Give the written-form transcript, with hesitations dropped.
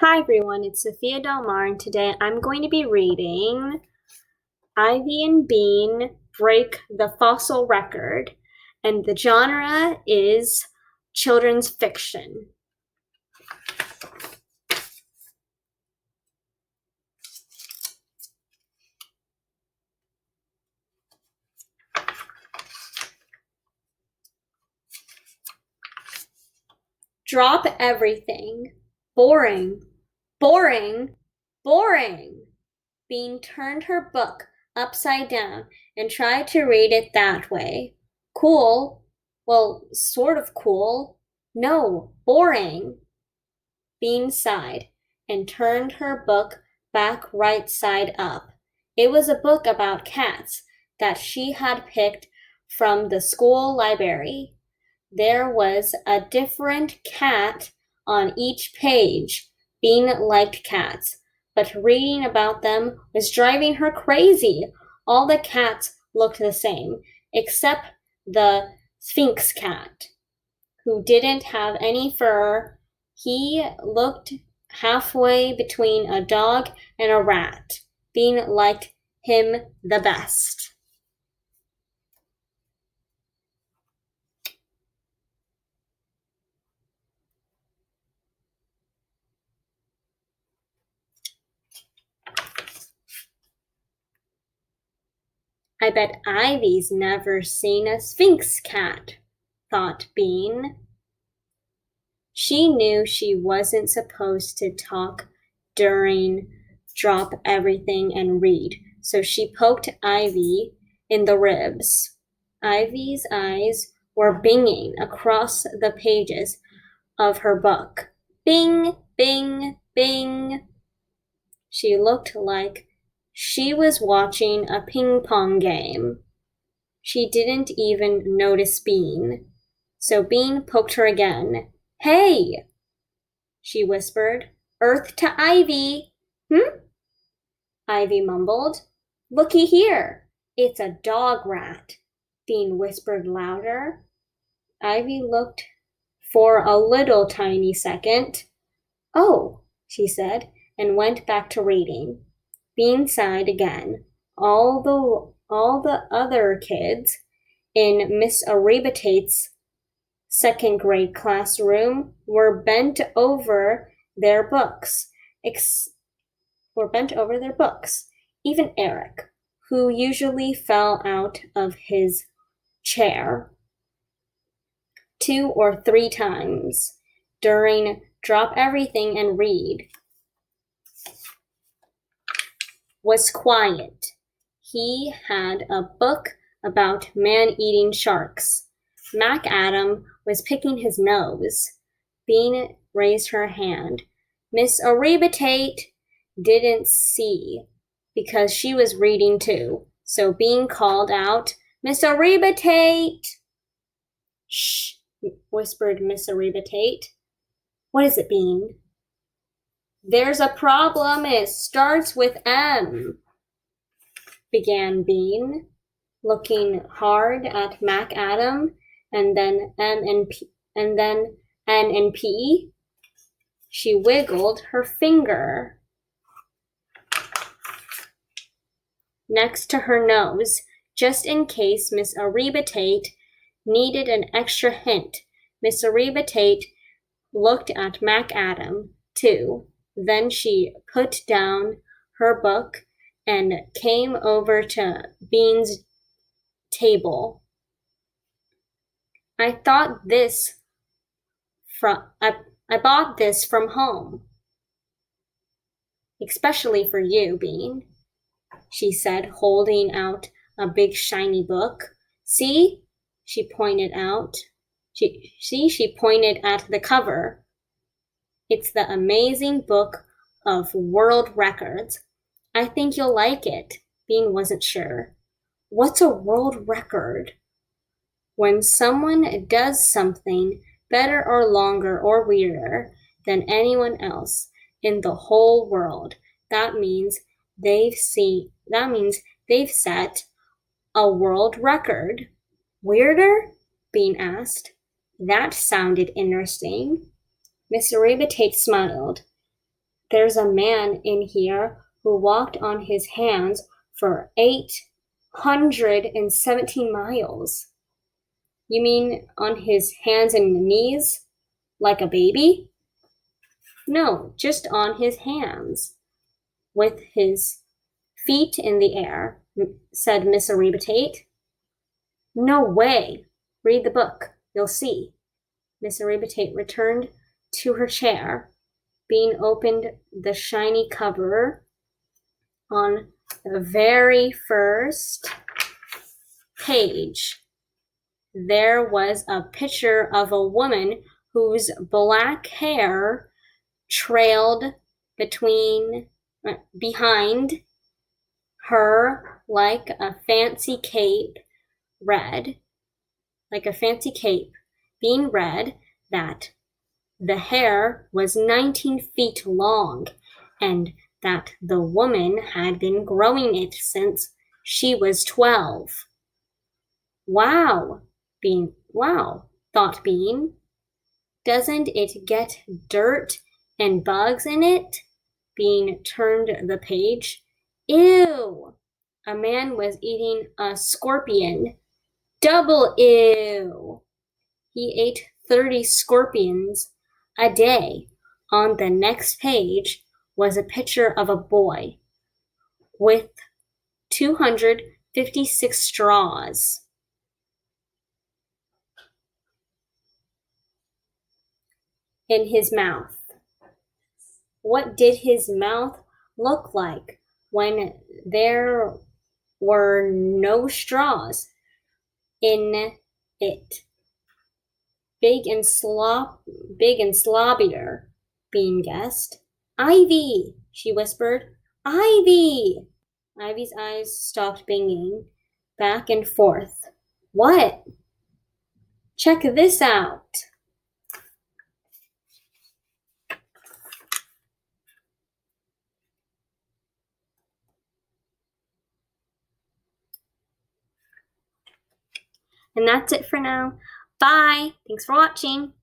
Hi everyone, it's Sophia Delmar, and today I'm going to be reading Ivy and Bean Break the Fossil Record, and the genre is children's fiction. Drop everything. Boring, boring, boring. Bean turned her book upside down and tried to read it that way. Cool? Well, sort of cool. No, boring. Bean sighed and turned her book back right side up. It was a book about cats that she had picked from the school library. There was a different cat on each page. Bean liked cats, but reading about them was driving her crazy. All the cats looked the same, except the Sphinx cat, who didn't have any fur. He looked halfway between a dog and a rat. Bean liked him the best. I bet Ivy's never seen a Sphinx cat, thought Bean. She knew she wasn't supposed to talk during Drop Everything and Read, so she poked Ivy in the ribs. Ivy's eyes were binging across the pages of her book. Bing, bing, bing. She looked like she was watching a ping-pong game. She didn't even notice Bean, so Bean poked her again. Hey, she whispered. Earth to Ivy. Ivy mumbled. Looky here. It's a dog rat, Bean whispered louder. Ivy looked for a little tiny second. Oh, she said, and went back to reading. Bean sighed again. All the other kids in Miss Arrebatate's second grade classroom were bent over their books. Even Eric, who usually fell out of his chair 2 or 3 times during Drop Everything and Read, was quiet. He had a book about man-eating sharks. MacAdam was picking his nose. Bean raised her hand. Miss Arrebatate didn't see because she was reading too. So Bean called out, Miss Arrebatate! Shh, whispered Miss Arrebatate. What is it, Bean? There's a problem. It starts with M, began Bean, looking hard at MacAdam, and then M and P, and then N and P. She wiggled her finger next to her nose, just in case Miss Arrebatate needed an extra hint. Miss Arrebatate looked at MacAdam, too. Then she put down her book and came over to Bean's table. I bought this from home. Especially for you, Bean, she said, holding out a big shiny book. See? She pointed at the cover. It's the amazing book of world records. I think you'll like it. Bean wasn't sure. What's a world record? When someone does something better or longer or weirder than anyone else in the whole world, that means they've set a world record. Weirder? Bean asked. That sounded interesting. Miss Arrebatate smiled. There's a man in here who walked on his hands for 817 miles. You mean on his hands and knees? Like a baby? No, just on his hands. With his feet in the air, said Miss Arribatate. No way. Read the book. You'll see. Miss Arribatate returned to her chair. Bean opened the shiny cover. On the very first page, there was a picture of a woman whose black hair trailed behind her like a fancy cape being read that the hair was 19 feet long and that the woman had been growing it since she was 12. Wow, thought Bean. Doesn't it get dirt and bugs in it? Bean turned the page. Ew! A man was eating a scorpion. Double ew! He ate 30 scorpions a day. On the next page was a picture of a boy with 256 straws in his mouth. What did his mouth look like when there were no straws in it? Big and slobbier, Bean guessed. Ivy, she whispered. Ivy! Ivy's eyes stopped binging back and forth. What? Check this out. And that's it for now. Bye. Thanks for watching.